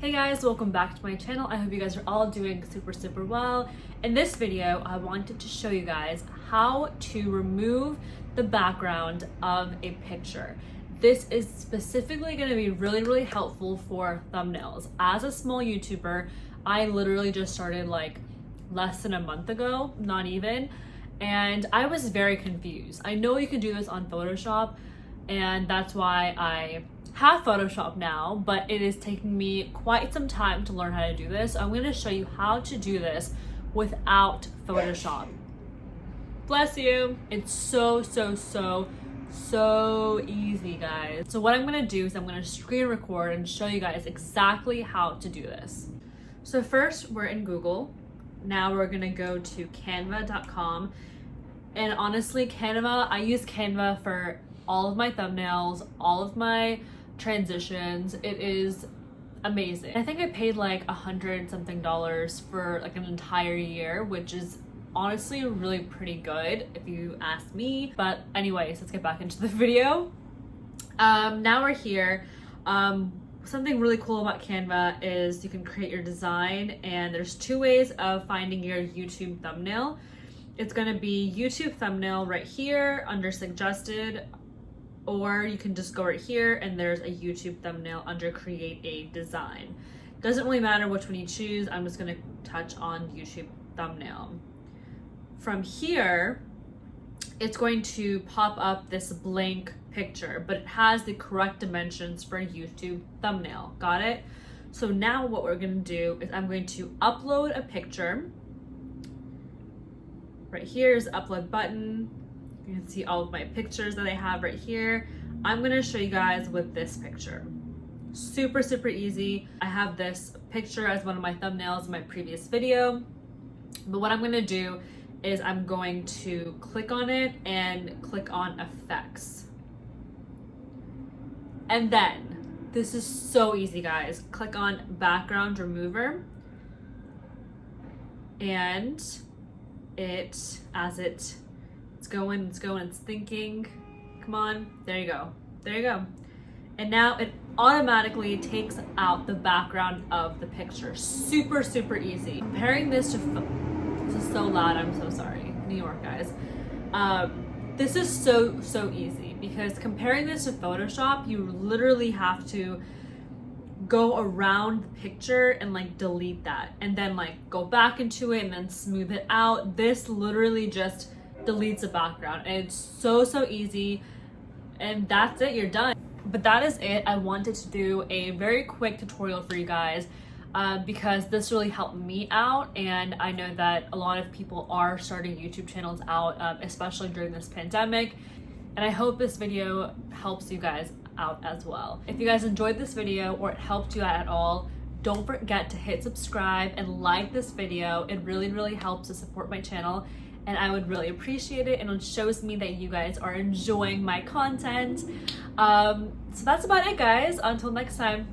Hey guys, welcome back to my channel. I hope you guys are all doing super well. In this video, I wanted to show you guys how to remove the background of a picture. This is specifically going to be really helpful for thumbnails. As a small YouTuber, I literally just started like less than a month ago, not even, and I was very confused. I know you can do this on Photoshop, and that's why I have Photoshop now, but it is taking me quite some time to learn how to do this. So I'm going to show you how to do this without Photoshop. Bless you. It's so easy, guys. So what I'm going to do is I'm going to screen record and show you guys exactly how to do this. So first, we're in Google. Now we're going to go to canva.com, and honestly, Canva, I use Canva for all of my thumbnails, all of my transitions. It is amazing. I think I paid like $100 something for like an entire year, which is honestly really pretty good if you ask me. But anyways, let's get back into the video. Now we're here. Something really cool about Canva is you can create your design, and there's two ways of finding your YouTube thumbnail. It's going to be YouTube thumbnail right here under suggested, or you can just go right here and there's a YouTube thumbnail under create a design. Doesn't really matter which one you choose. I'm just going to touch on YouTube thumbnail. From here, it's going to pop up this blank picture, but it has the correct dimensions for a YouTube thumbnail. Got it? So now what we're going to do is I'm going to upload a picture. Right here is the upload button. You can see all of my pictures that I have right here. I'm going to show you guys with this picture. Super easy. I have this picture as one of my thumbnails in my previous video. But what I'm going to do is I'm going to click on it and click on effects. And then, this is so easy, guys. Click on background remover. And it's going, it's thinking. Come on, there you go. And now it automatically takes out the background of the picture. Super easy. Comparing this to, this is so loud, I'm so sorry. New York, guys. This is so easy because comparing this to Photoshop, you literally have to go around the picture and like delete that and then like go back into it and then smooth it out. This literally just deletes the background, and it's so easy, and that's it, you're done. But that is it. I wanted to do a very quick tutorial for you guys because this really helped me out, and I know that a lot of people are starting YouTube channels out, especially during this pandemic, and I hope this video helps you guys out as well. If you guys enjoyed this video or it helped you out at all, don't forget to hit subscribe and like this video. It really helps to support my channel, and I would really appreciate it, and it shows me that you guys are enjoying my content. So that's about it, guys. Until next time.